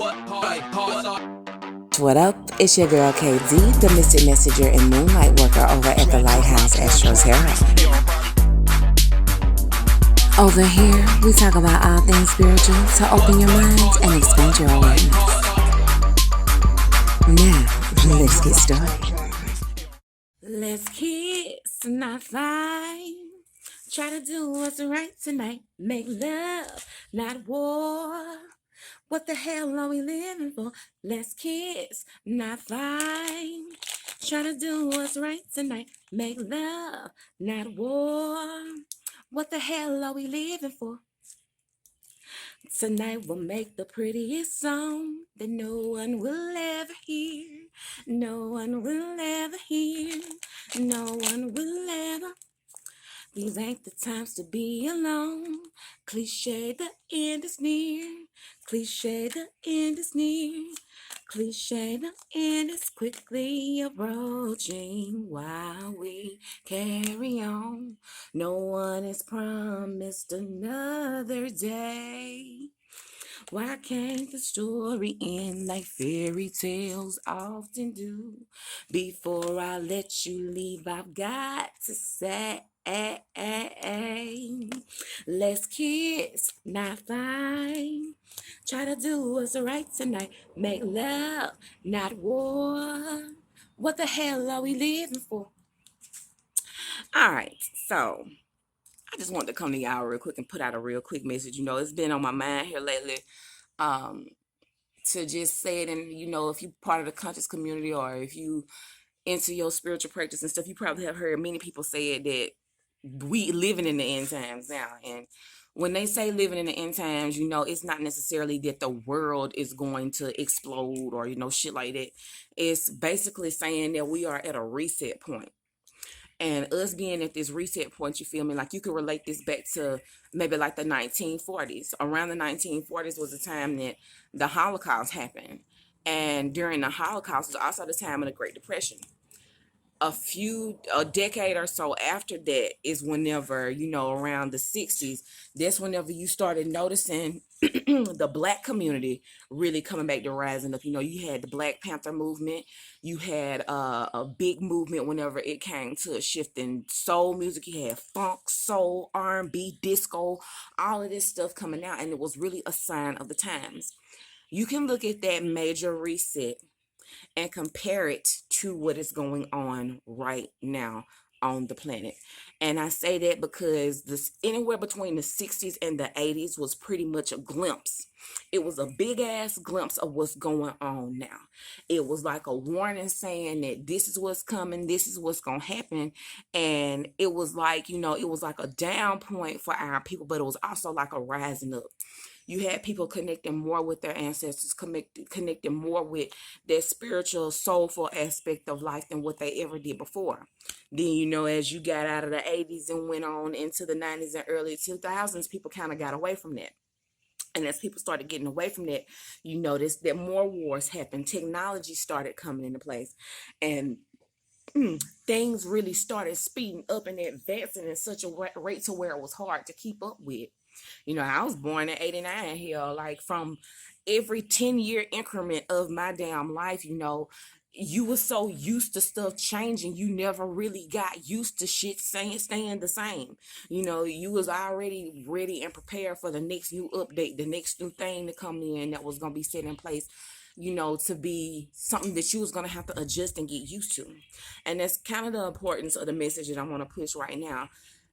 What up? It's your girl KD, the Mystic Messenger and Moonlight Worker over at the Lighthouse S.H.A.C. Over here, we talk about all things spiritual to open your mind and expand your awareness. Now, let's get started. Let's kiss, not fight. Try to do what's right tonight. Make love, not war. What the hell are we living for? Let's kiss, not fight. Try to do what's right tonight. Make love, not war. What the hell are we living for? Tonight we'll make the prettiest song that no one will ever hear. No one will ever hear. No one will ever. These ain't the times to be alone. Cliche, the end is near. Cliche, the end is near. Cliche, the end is quickly approaching while we carry on. No one is promised another day. Why can't the story end like fairy tales often do? Before I let you leave, I've got to say, let's kiss, not fight. Try to do what's right tonight. Make love, not war. What the hell are we living for? All right, so I just wanted to come to y'all real quick and put out a real quick message. You know, it's been on my mind here lately. To just say it, and you know, if you part of the conscious community or if you into your spiritual practice and stuff, you probably have heard many people say it that we living in the end times now. And when they say living in the end times, you know, it's not necessarily that the world is going to explode or, you know, shit like that. It's basically saying that we are at a reset point. And us being at this reset point, you feel me? Like you could relate this back to maybe like the 1940s. Around the 1940s was the time that the Holocaust happened. And during the Holocaust was also the time of the Great Depression. A decade or so after that is whenever, you know, around the 60s, that's whenever you started noticing the black community really coming back to rising up. You know, you had the Black Panther movement, you had a big movement whenever it came to shifting soul music. You had funk, soul, R&B, disco, all of this stuff coming out, and it was really a sign of the times. You can look at that major reset and compare it to what is going on right now on the planet. And I say that because this anywhere between the 60s and the 80s was pretty much a glimpse. It was a big ass glimpse of what's going on now. It was like a warning saying that this is what's coming, this is what's going to happen. And it was like, you know, it was like a down point for our people, but it was also like a rising up. You had people connecting more with their ancestors, connecting more with their spiritual, soulful aspect of life than what they ever did before. Then, you know, as you got out of the 80s and went on into the 90s and early 2000s, people kind of got away from that. And as people started getting away from that, you noticed that more wars happened. Technology started coming into place. And things really started speeding up and advancing in such a rate to where it was hard to keep up with. You know, I was born in 89 here, like from every 10-year increment of my damn life, you know, you were so used to stuff changing, you never really got used to shit staying the same. You know, you was already ready and prepared for the next new update, the next new thing to come in that was going to be set in place, you know, to be something that you was going to have to adjust and get used to. And that's kind of the importance of the message that I want to push right now.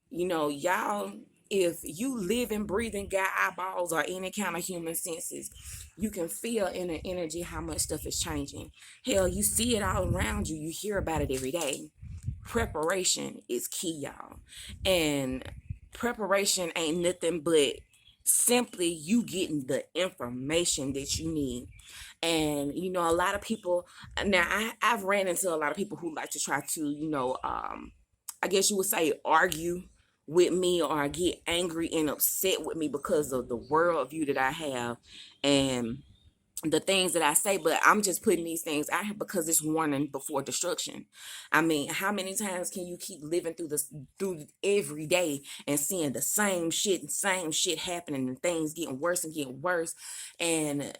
You know, y'all, if you live and breathe and got eyeballs or any kind of human senses, you can feel in the energy how much stuff is changing. Hell, you see it all around you. You hear about it every day. Preparation is key, y'all. And preparation ain't nothing but simply you getting the information that you need. And, you know, a lot of people, now I've ran into a lot of people who like to try to, you know, I guess you would say argue with me or get angry and upset with me because of the worldview that I have and the things that I say, but I'm just putting these things out here because it's warning before destruction. I mean, how many times can you keep living through every day and seeing the same shit happening and things getting worse and getting worse? And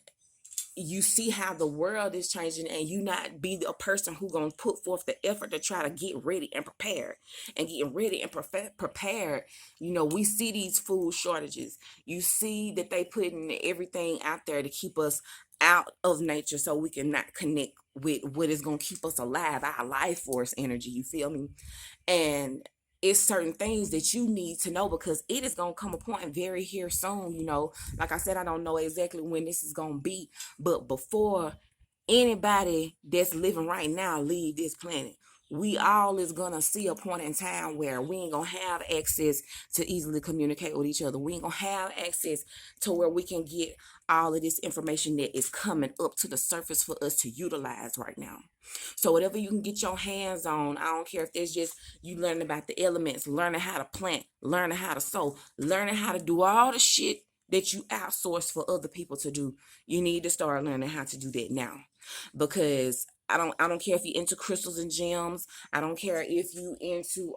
you see how the world is changing, and you not be a person who gonna put forth the effort to try to get ready and prepared and get ready and prepared. We see these food shortages. You see that they putting everything out there to keep us out of nature so we can not connect with what is gonna keep us alive, our life force energy. You feel me? And it's certain things that you need to know, because it is going to come a point very here soon. Like I said, I don't know exactly when this is going to be, but before anybody that's living right now leave this planet, we all is gonna see a point in time where we ain't gonna have access to easily communicate with each other. We ain't gonna have access to where we can get all of this information that is coming up to the surface for us to utilize right now. So whatever you can get your hands on, I don't care if there's just you learning about the elements, learning how to plant, learning how to sow, learning how to do all the shit that you outsource for other people to do. You need to start learning how to do that now, because I don't care if you're into crystals and gems. I don't care if you into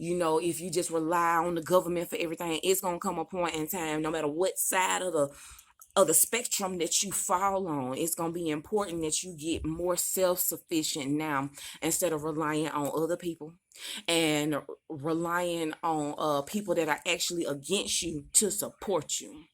if you just rely on the government for everything. It's gonna come a point in time, no matter what side of the spectrum that you fall on, it's going to be important that you get more self-sufficient now, instead of relying on other people and relying on people that are actually against you to support you.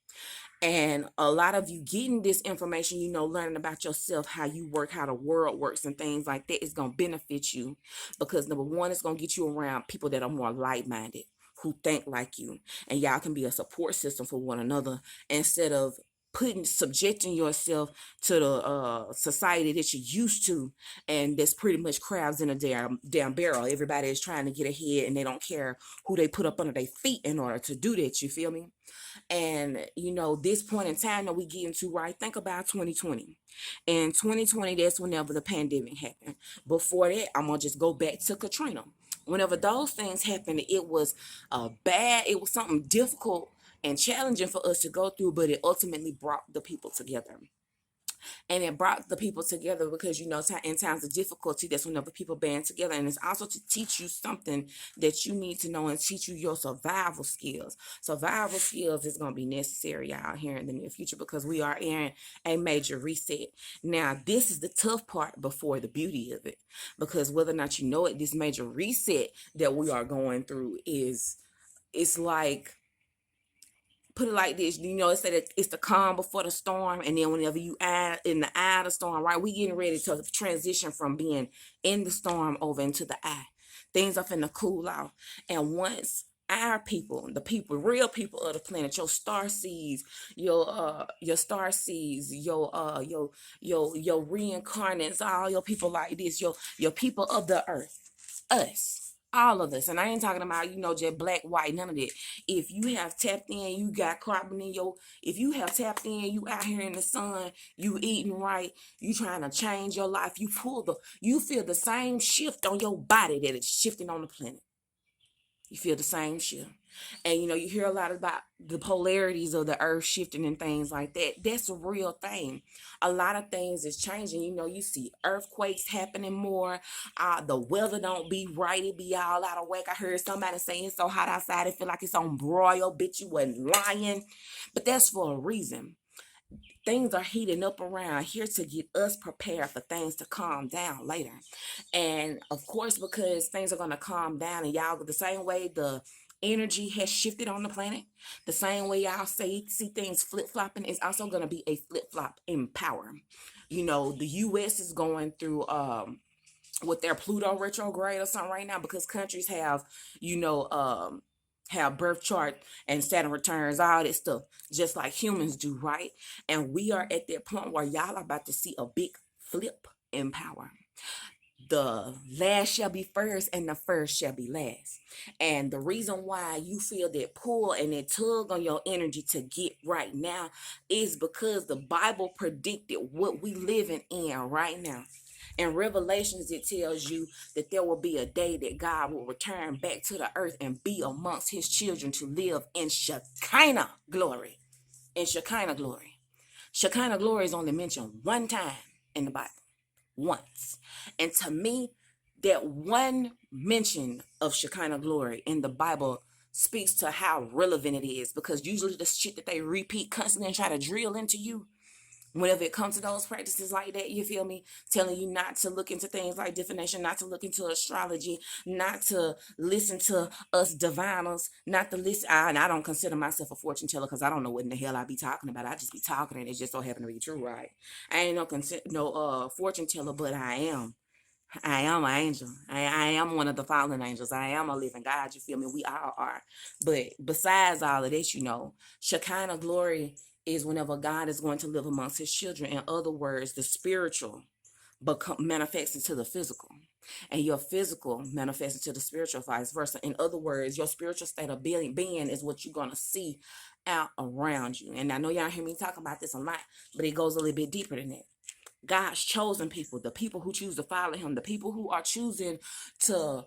And a lot of you getting this information, learning about yourself, how you work, how the world works, and things like that is going to benefit you, because number one, it's going to get you around people that are more like-minded, who think like you, and y'all can be a support system for one another, instead of subjecting yourself to the society that you're used to, and that's pretty much crabs in a damn barrel. Everybody is trying to get ahead, and they don't care who they put up under their feet in order to do that. You feel me? And this point in time that we get into, right? Think about 2020. In 2020, that's whenever the pandemic happened. Before that, I'm gonna just go back to Katrina. Whenever those things happened, it was it was something difficult and challenging for us to go through, but it ultimately brought the people together. And it brought the people together because, in times of difficulty, that's whenever people band together. And it's also to teach you something that you need to know, and teach you your survival skills. Survival skills is going to be necessary out here in the near future, because we are in a major reset. Now, this is the tough part before the beauty of it, because whether or not you know it, this major reset that we are going through it's like, put it like this, it said that it's the calm before the storm, and then whenever you add in the eye of the storm, right, we getting ready to transition from being in the storm over into the eye. Things are finna cool out, and once our people, the people, real people of the planet, your star seeds, your star seeds, your reincarnates, all your people like this, your people of the earth, us, all of us. And I ain't talking about, just black, white, none of that. If you have tapped in, you got carbon in if you have tapped in, you out here in the sun, you eating right, you trying to change your life, you feel the same shift on your body that is shifting on the planet. You feel the same shift. And you hear a lot about the polarities of the earth shifting and things like that. That's a real thing. A lot of things is changing. You see earthquakes happening more. The weather don't be right. It be all out of whack. I heard somebody saying it's so hot outside, it feel like it's on broil. Bitch, you wasn't lying. But that's for a reason. Things are heating up around here to get us prepared for things to calm down later. And of course, because things are going to calm down, and y'all, the same way the energy has shifted on the planet, the same way y'all see things flip-flopping, is also going to be a flip-flop in power. The U.S. is going through with their Pluto retrograde or something right now, because countries have birth chart and Saturn returns, all that stuff, just like humans do, right? And we are at that point where y'all are about to see a big flip in power. The last shall be first, and the first shall be last. And the reason why you feel that pull and that tug on your energy to get right now is because the Bible predicted what we living in right now. In Revelations, it tells you that there will be a day that God will return back to the earth and be amongst his children to live in Shekinah glory. In Shekinah glory. Shekinah glory is only mentioned one time in the Bible. Once. And to me, that one mention of Shekinah glory in the Bible speaks to how relevant it is, because usually the shit that they repeat constantly and try to drill into you, Whenever it comes to those practices like that, you feel me? Telling you not to look into things like divination, not to look into astrology, not to listen to us diviners, not to listen. And I don't consider myself a fortune teller because I don't know what in the hell I be talking about. I just be talking and it just so happen to be true, right? I ain't no fortune teller, but I am. I am an angel. I am one of the fallen angels. I am a living God. You feel me? We all are. But besides all of this, Shekinah glory is whenever God is going to live amongst his children. In other words, the spiritual manifests into the physical. And your physical manifests into the spiritual, vice versa. In other words, your spiritual state of being is what you're going to see out around you. And I know y'all hear me talk about this a lot, but it goes a little bit deeper than that. God's chosen people, the people who choose to follow him, the people who are choosing to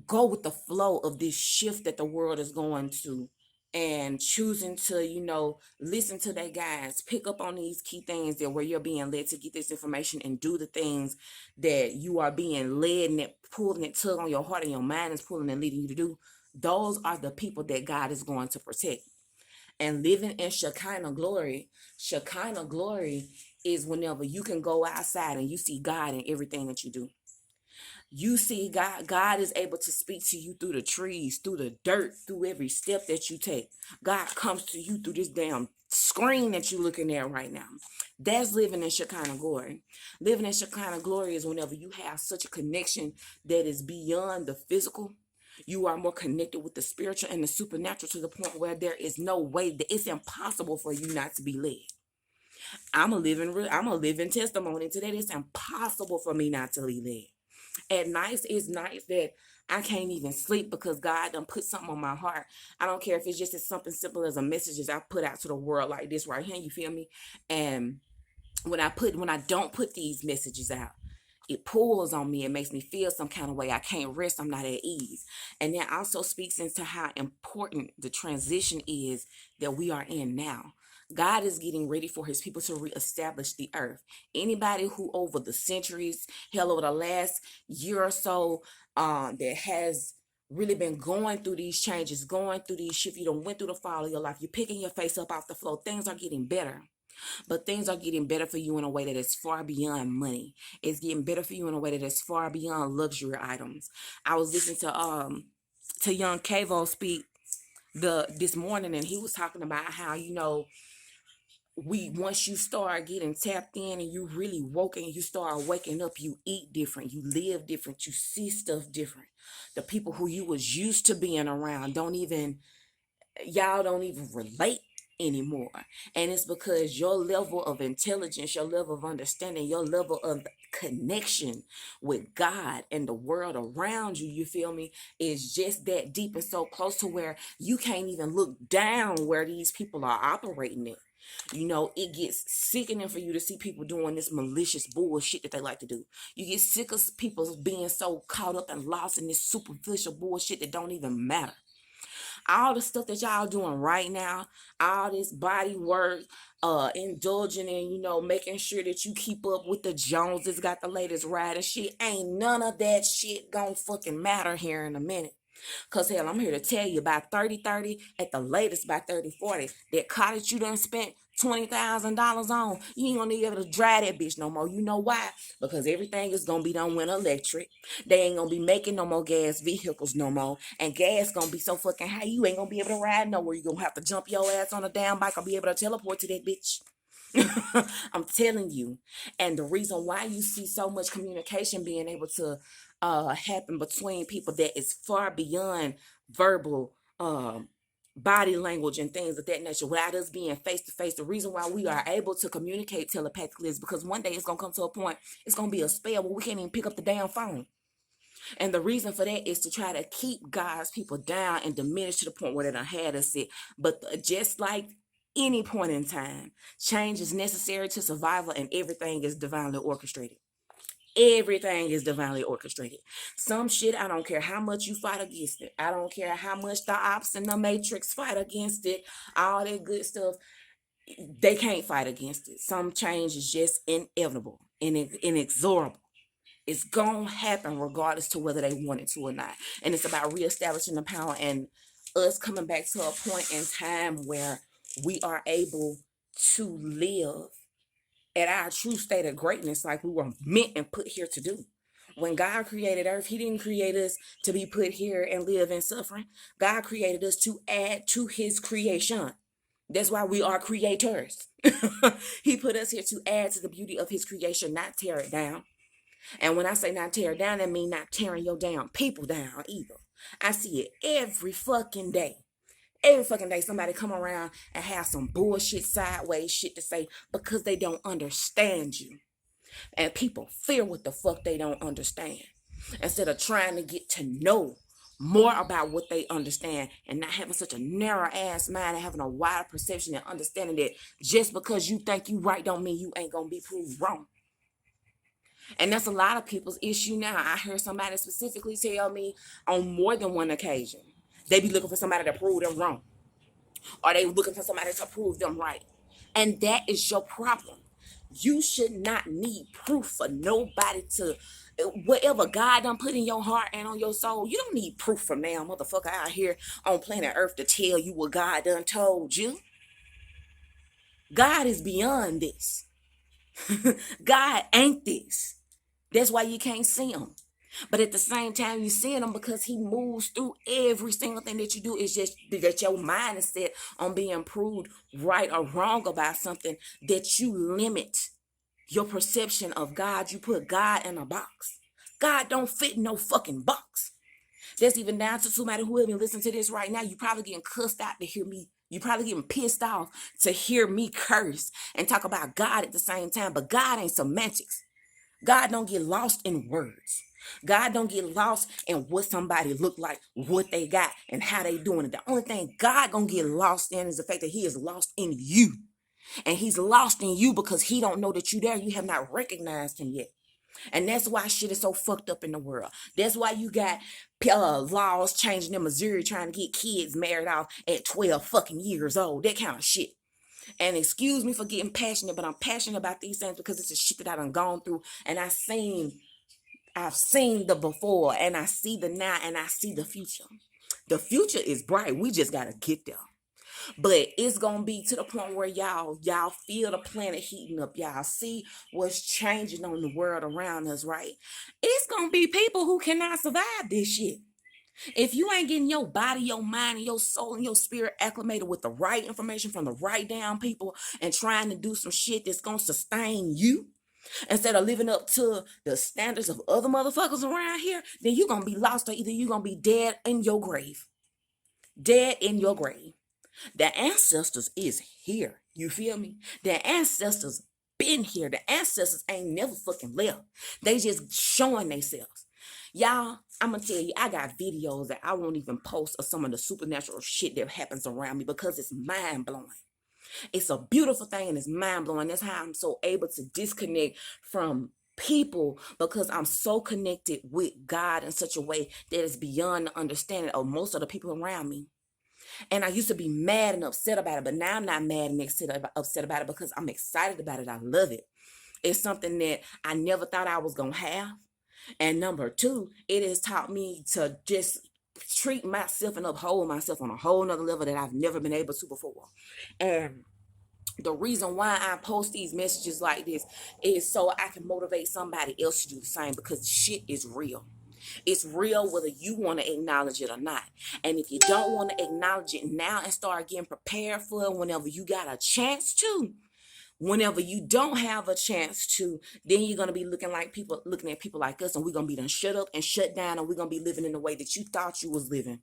go with the flow of this shift that the world is going to, and choosing to, listen to their guides, pick up on these key things that where you're being led to get this information and do the things that you are being led and that pulling that tug on your heart and your mind is pulling and leading you to do. Those are the people that God is going to protect. And living in Shekinah glory is whenever you can go outside and you see God in everything that you do. You see God is able to speak to you through the trees, through the dirt, through every step that you take. God comes to you through this damn screen that you're looking at right now. That's living in Shekinah glory. Living in Shekinah glory is whenever you have such a connection that is beyond the physical. You are more connected with the spiritual and the supernatural to the point where there is no way that it's impossible for you not to be led. I'm a living testimony to that. It's impossible for me not to be led. At nights, it's nights that I can't even sleep because God done put something on my heart. I don't care if it's just as something simple as a message as I put out to the world like this right here. You feel me? And when I don't put these messages out, it pulls on me. It makes me feel some kind of way. I can't rest. I'm not at ease. And that also speaks into how important the transition is that we are in now. God is getting ready for his people to reestablish the earth. Anybody who over the centuries, hell, over the last year or so, that has really been going through these changes, going through these shifts, you done went through the fall of your life, you're picking your face up off the floor, things are getting better. But things are getting better for you in a way that is far beyond money. It's getting better for you in a way that is far beyond luxury items. I was listening to young Kavo speak this morning, and he was talking about how, once you start getting tapped in and you really woke and you start waking up, you eat different, you live different, you see stuff different. The people who you was used to being around y'all don't even relate anymore. And it's because your level of intelligence, your level of understanding, your level of connection with God and the world around you, you feel me, is just that deep and so close to where you can't even look down where these people are operating in. It gets sickening for you to see people doing this malicious bullshit that they like to do. You get sick of people being so caught up and lost in this superficial bullshit that don't even matter. All the stuff that y'all doing right now, all this body work, indulging in, making sure that you keep up with the Joneses, got the latest ride and shit, ain't none of that shit gonna fucking matter here in a minute. Because hell, I'm here to tell you, by 30-30, at the latest by 30-40, that car that you done spent $20,000 on, you ain't gonna be able to drive that bitch no more. You know why? Because everything is gonna be done with electric. They ain't gonna be making no more gas vehicles no more. And gas gonna be so fucking high, you ain't gonna be able to ride nowhere. You gonna have to jump your ass on a damn bike or be able to teleport to that bitch. I'm telling you. And the reason why you see so much communication being able to happen between people that is far beyond verbal body language and things of that nature, without us being face to face, the reason why we are able to communicate telepathically is because one day it's gonna come to a point, it's gonna be a spell where we can't even pick up the damn phone. And the reason for that is to try to keep God's people down and diminish to the point where they done had us sit. But just like any point in time, change is necessary to survival, and everything is divinely orchestrated. Everything is divinely orchestrated. Some shit, I don't care how much you fight against it. I don't care how much the ops and the matrix fight against it. All that good stuff, they can't fight against it. Some change is just inevitable and inexorable. It's gonna happen regardless to whether they want it to or not. And it's about reestablishing the power and us coming back to a point in time where we are able to live at our true state of greatness like we were meant and put here to do. When God created earth, he didn't create us to be put here and live in suffering. God created us to add to his creation. That's why we are creators. He put us here to add to the beauty of his creation, not tear it down. And when I say not tear it down, that means not tearing your damn people down either. I see it every fucking day. Every fucking day somebody come around and have some bullshit sideways shit to say because they don't understand you. And people fear what the fuck they don't understand. Instead of trying to get to know more about what they understand and not having such a narrow ass mind and having a wider perception and understanding that just because you think you right don't mean you ain't gonna be proved wrong. And that's a lot of people's issue now. I heard somebody specifically tell me on more than one occasion, they be looking for somebody to prove them wrong. Or they looking for somebody to prove them right. And that is your problem. You should not need proof for nobody to, whatever God done put in your heart and on your soul, you don't need proof from now motherfucker out here on planet Earth to tell you what God done told you. God is beyond this. God ain't this. That's why you can't see him. But at the same time, you see him because he moves through every single thing that you do. It's just that your mind is set on being proved right or wrong about something, that you limit your perception of God. You put God in a box. God don't fit in no fucking box. That's even down to somebody who even listen to this right now. You probably getting cussed out to hear me. You probably getting pissed off to hear me curse and talk about God at the same time. But God ain't semantics. God don't get lost in words. God don't get lost in what somebody look like, what they got, and how they doing it. The only thing God gonna get lost in is the fact that he is lost in you. And he's lost in you because he don't know that you there. You have not recognized him yet. And that's why shit is so fucked up in the world. That's why you got laws changing in Missouri trying to get kids married off at 12 fucking years old. That kind of shit. And excuse me for getting passionate, but I'm passionate about these things because it's the shit that I done gone through. And I've seen the before, and I see the now, and I see the future. The future is bright. We just gotta get there. But it's gonna be to the point where y'all feel the planet heating up. Y'all see what's changing on the world around us, right? It's gonna be people who cannot survive this shit. If you ain't getting your body, your mind, and your soul and your spirit acclimated with the right information from the right damn people and trying to do some shit that's gonna sustain you instead of living up to the standards of other motherfuckers around here, then you're gonna be lost, or either you're gonna be dead in your grave. Dead in your grave. The ancestors is here. You feel me? The ancestors been here. The ancestors ain't never fucking left. They just showing themselves. Y'all, I'm gonna tell you, I got videos that I won't even post of some of the supernatural shit that happens around me because it's mind blowing. It's a beautiful thing and it's mind blowing. That's how I'm so able to disconnect from people because I'm so connected with God in such a way that is beyond the understanding of most of the people around me. And I used to be mad and upset about it, but now I'm not mad and upset about it because I'm excited about it. I love it. It's something that I never thought I was going to have. And number two, it has taught me to just treat myself and uphold myself on a whole nother level that I've never been able to before. And the reason why I post these messages like this is so I can motivate somebody else to do the same, because shit is real. It's real whether you want to acknowledge it or not. And if you don't want to acknowledge it now and start getting prepared for it whenever you got a chance to, whenever you don't have a chance to, then you're going to be looking at people like us, and we're going to be done shut up and shut down, and we're going to be living in the way that you thought you was living.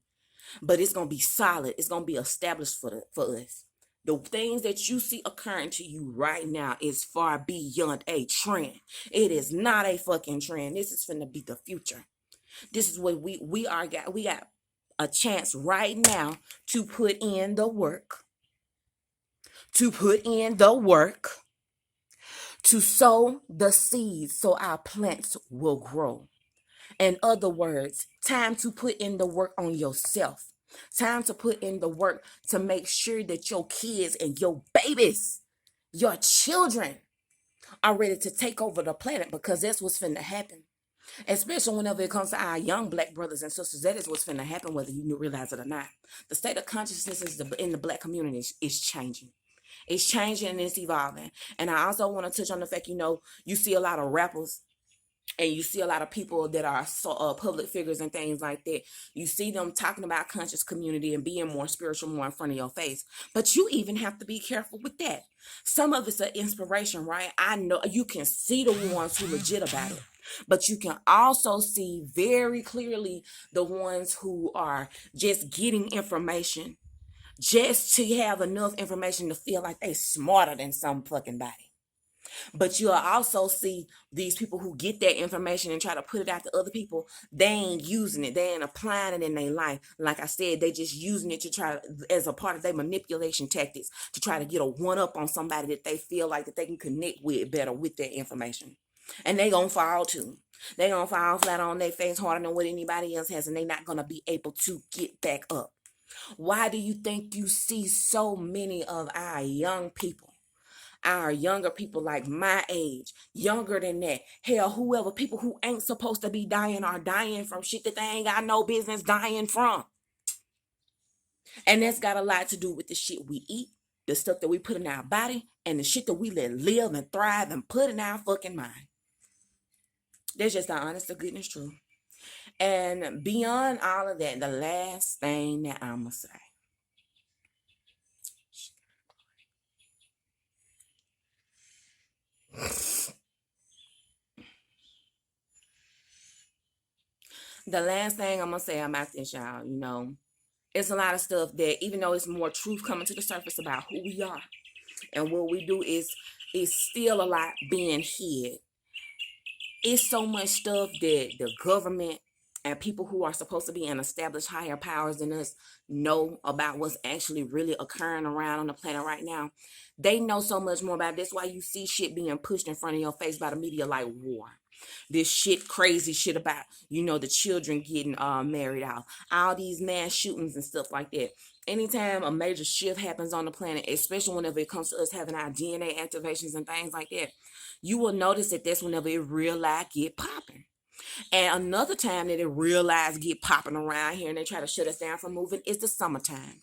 But it's going to be solid. It's going to be established for us. The things that you see occurring to you right now is far beyond a trend. It is not a fucking trend. This is finna be the future. This is what we got a chance right now to put in the work. To sow the seeds so our plants will grow. In other words, time to put in the work on yourself. Time to put in the work to make sure that your kids and your babies, your children, are ready to take over the planet, because that's what's finna happen. Especially whenever it comes to our young black brothers and sisters, that is what's finna happen, whether you realize it or not. The state of consciousness in the black community is changing. It's changing and it's evolving. And I also want to touch on the fact, you see a lot of rappers and you see a lot of people that are public figures and things like that. You see them talking about conscious community and being more spiritual, more in front of your face. But you even have to be careful with that. Some of it's an inspiration, right? I know you can see the ones who legit about it. But you can also see very clearly the ones who are just getting information just to have enough information to feel like they smarter than some fucking body. But you'll also see these people who get that information and try to put it out to other people. They ain't using it. They ain't applying it in their life. Like I said, they just using it to try as a part of their manipulation tactics to try to get a one up on somebody that they feel like that they can connect with better with that information. And they gonna fall too. They gonna fall flat on their face harder than what anybody else has, and they not gonna be able to get back up. Why do you think you see so many of our younger people like my age, younger than that, hell, whoever, people who ain't supposed to be dying are dying from shit that they ain't got no business dying from? And that's got a lot to do with the shit we eat, the stuff that we put in our body, and the shit that we let live and thrive and put in our fucking mind. That's just the honest to goodness truth. And beyond all of that, the last thing that I'ma say, the last thing I'm gonna say about this, y'all, it's a lot of stuff that, even though it's more truth coming to the surface about who we are and what we do, is still a lot being hid. It's so much stuff that the government and people who are supposed to be in established higher powers than us know about what's actually really occurring around on the planet right now. They know so much more about it. That's why you see shit being pushed in front of your face by the media like war. This shit, crazy shit about, the children getting married out. All these mass shootings and stuff like that. Anytime a major shift happens on the planet, especially whenever it comes to us having our DNA activations and things like that, you will notice that that's whenever it real life get popping. And another time that it real lives get popping around here and they try to shut us down from moving is the summertime.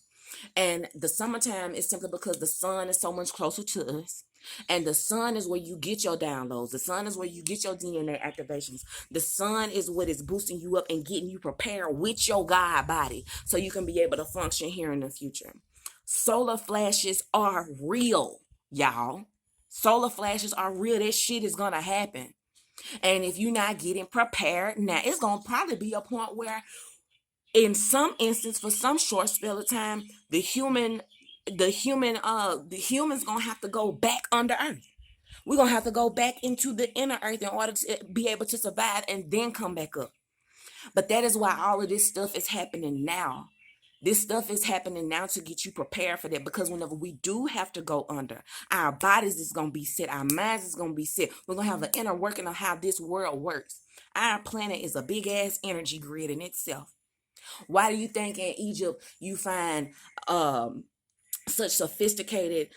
And the summertime is simply because the sun is so much closer to us. And the sun is where you get your downloads. The sun is where you get your DNA activations. The sun is what is boosting you up and getting you prepared with your God body so you can be able to function here in the future. Solar flashes are real, y'all. Solar flashes are real. That shit is going to happen. And if you're not getting prepared now, it's going to probably be a point where in some instance, for some short spell of time, the humans gonna have to go back under earth. We're gonna have to go back into the inner earth in order to be able to survive and then come back up. But that is why all of this stuff is happening now. This stuff is happening now to get you prepared for that, because whenever we do have to go under, our bodies is going to be set, our minds is going to be set. We're going to have an inner working of how this world works. Our planet is a big ass energy grid in itself. Why do you think in Egypt you find such sophisticated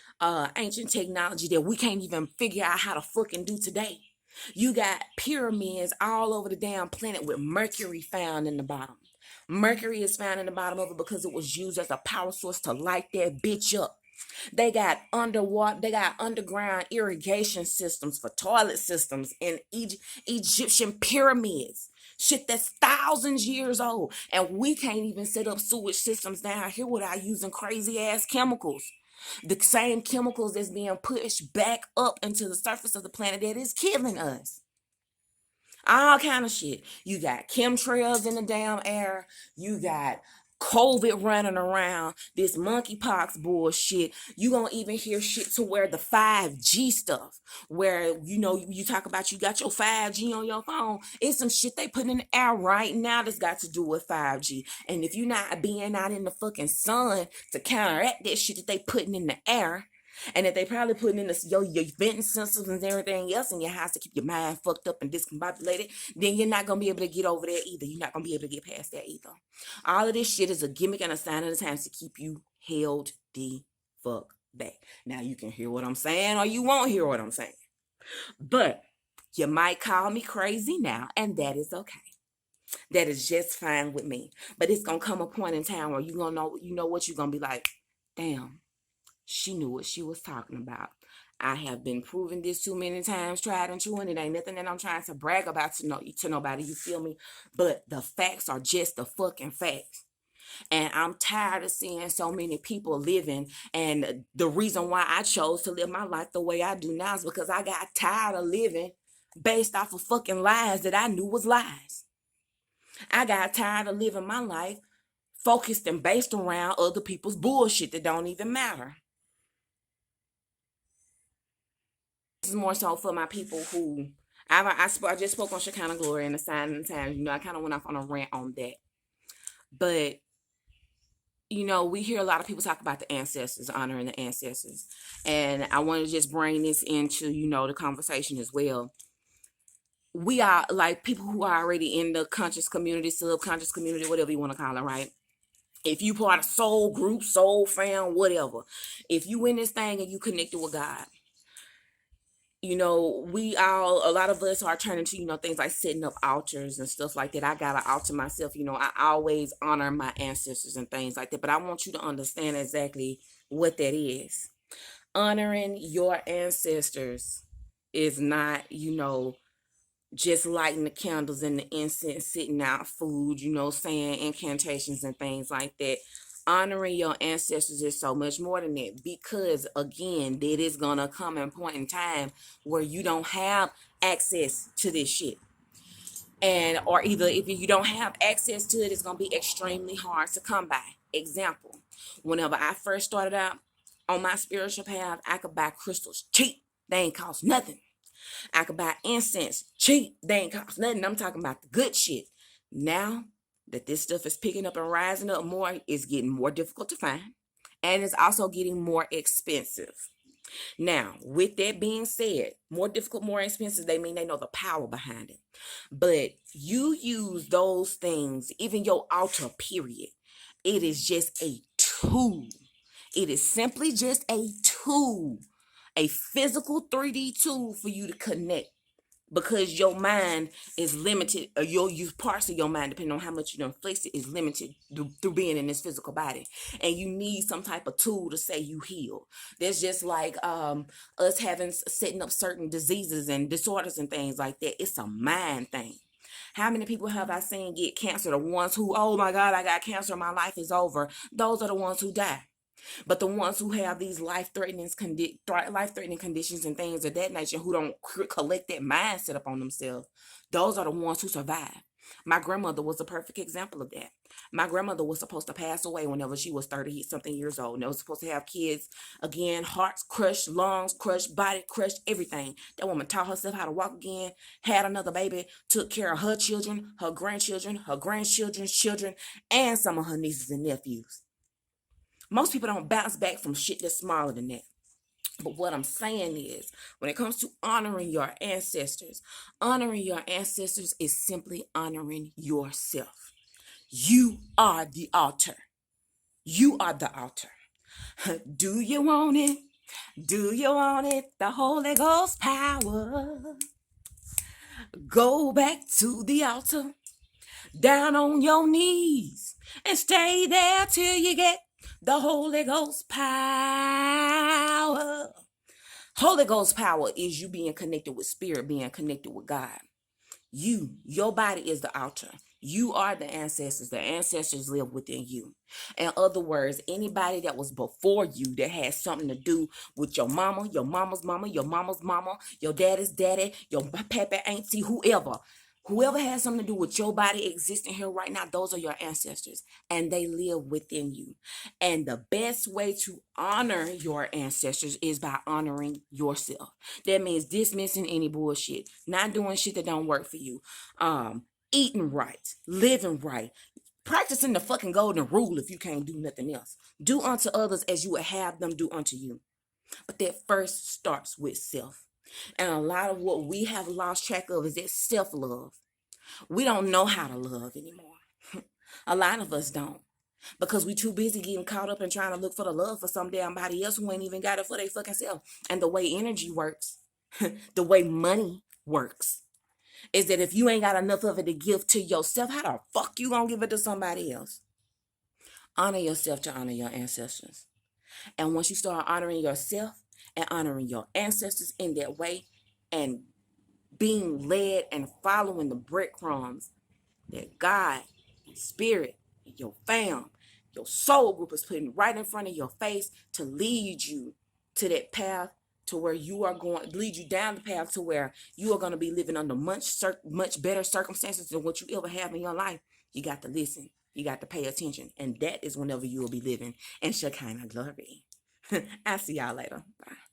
ancient technology that we can't even figure out how to fucking do today? You got pyramids all over the damn planet with mercury found in the bottom. Mercury is found in the bottom of it because it was used as a power source to light that bitch up. They got underground irrigation systems for toilet systems in Egyptian pyramids. Shit that's thousands years old. And we can't even set up sewage systems down here without using crazy ass chemicals. The same chemicals that's being pushed back up into the surface of the planet that is killing us. All kind of shit. You got chemtrails in the damn air. You got COVID running around. This monkeypox bullshit. You gonna even hear shit to where the 5G stuff, where you talk about you got your 5G on your phone. It's some shit they put in the air right now that's got to do with 5G. And if you're not being out in the fucking sun to counteract that shit that they putting in the air, and that they probably putting in your venting systems and everything else in your house to keep your mind fucked up and discombobulated, then you're not going to be able to get over there either. You're not going to be able to get past that either. All of this shit is a gimmick and a sign of the times to keep you held the fuck back. Now, you can hear what I'm saying or you won't hear what I'm saying. But you might call me crazy now, and that is okay. That is just fine with me. But it's going to come a point in time where you're going to know what you're going to be like, damn. She knew what she was talking about. I have been proving this too many times, tried and true, and it ain't nothing that I'm trying to brag about to nobody. You feel me? But the facts are just the fucking facts. And I'm tired of seeing so many people living. And the reason why I chose to live my life the way I do now is because I got tired of living based off of fucking lies that I knew was lies. I got tired of living my life focused and based around other people's bullshit that don't even matter. This is more so for my people who I just spoke on Shekinah glory and the sign and the times. I kind of went off on a rant on that. But we hear a lot of people talk about the ancestors, honoring the ancestors. And I want to just bring this into, the conversation as well. We are like people who are already in the conscious community, subconscious community, whatever you want to call it, right? If you part of soul group, soul fam, whatever. If you in this thing and you connected with God, a lot of us are turning to, things like setting up altars and stuff like that. I got an altar myself. I always honor my ancestors and things like that. But I want you to understand exactly what that is. Honoring your ancestors is not, just lighting the candles and the incense, sitting out food, saying incantations and things like that. Honoring your ancestors is so much more than that, because again, there is gonna come a point in time where you don't have access to this shit. Or either if you don't have access to it, it's gonna be extremely hard to come by. Example, whenever I first started out on my spiritual path, I could buy crystals cheap. They ain't cost nothing. I could buy incense cheap. They ain't cost nothing. I'm talking about the good shit. Now that this stuff is picking up and rising up more, it's getting more difficult to find. And it's also getting more expensive. Now, with that being said, more difficult, more expensive, they mean they know the power behind it. But you use those things, even your altar, period. It is just a tool. It is simply just a tool, a physical 3D tool for you to connect, because your mind is limited, or you'll use parts of your mind, depending on how much you done flex it, is limited through being in this physical body. And you need some type of tool to say you heal. That's just like us setting up certain diseases and disorders and things like that. It's a mind thing. How many people have I seen get cancer? The ones who, oh my God, I got cancer, my life is over. Those are the ones who die. But the ones who have these life-threatening conditions and things of that nature, who don't collect that mindset up on themselves, those are the ones who survive. My grandmother was a perfect example of that. My grandmother was supposed to pass away whenever she was 30 something years old. And they was supposed to have kids again, hearts crushed, lungs crushed, body crushed, everything. That woman taught herself how to walk again, had another baby, took care of her children, her grandchildren's children, and some of her nieces and nephews. Most people don't bounce back from shit that's smaller than that. But what I'm saying is, when it comes to honoring your ancestors is simply honoring yourself. You are the altar. You are the altar. Do you want it? Do you want it? The Holy Ghost power. Go back to the altar, down on your knees, and stay there till you get the Holy Ghost power. Holy Ghost power is you being connected with spirit, being connected with God. Your body is the altar. You are the ancestors. The ancestors live within you. In other words, anybody that was before you that has something to do with your mama, your mama's mama, your mama's mama, your daddy's daddy, your papa, auntie, whoever has something to do with your body existing here right now, those are your ancestors, and they live within you. And the best way to honor your ancestors is by honoring yourself. That means dismissing any bullshit, not doing shit that don't work for you, eating right, living right, practicing the fucking golden rule if you can't do nothing else. Do unto others as you would have them do unto you. But that first starts with self. And a lot of what we have lost track of is that self-love. We don't know how to love anymore. A lot of us don't. Because we too busy getting caught up and trying to look for the love for some damn body else who ain't even got it for their fucking self. And the way energy works, the way money works, is that if you ain't got enough of it to give to yourself, how the fuck you gonna give it to somebody else? Honor yourself to honor your ancestors. And once you start honoring yourself and honoring your ancestors in that way, and being led and following the breadcrumbs that God, Spirit, your fam, your soul group is putting right in front of your face to lead you to that path, to where you are going, lead you down the path to where you are going to be living under much better circumstances than what you ever have in your life. You got to listen. You got to pay attention. And that is whenever you will be living in Shekinah glory. I'll see y'all later. Bye.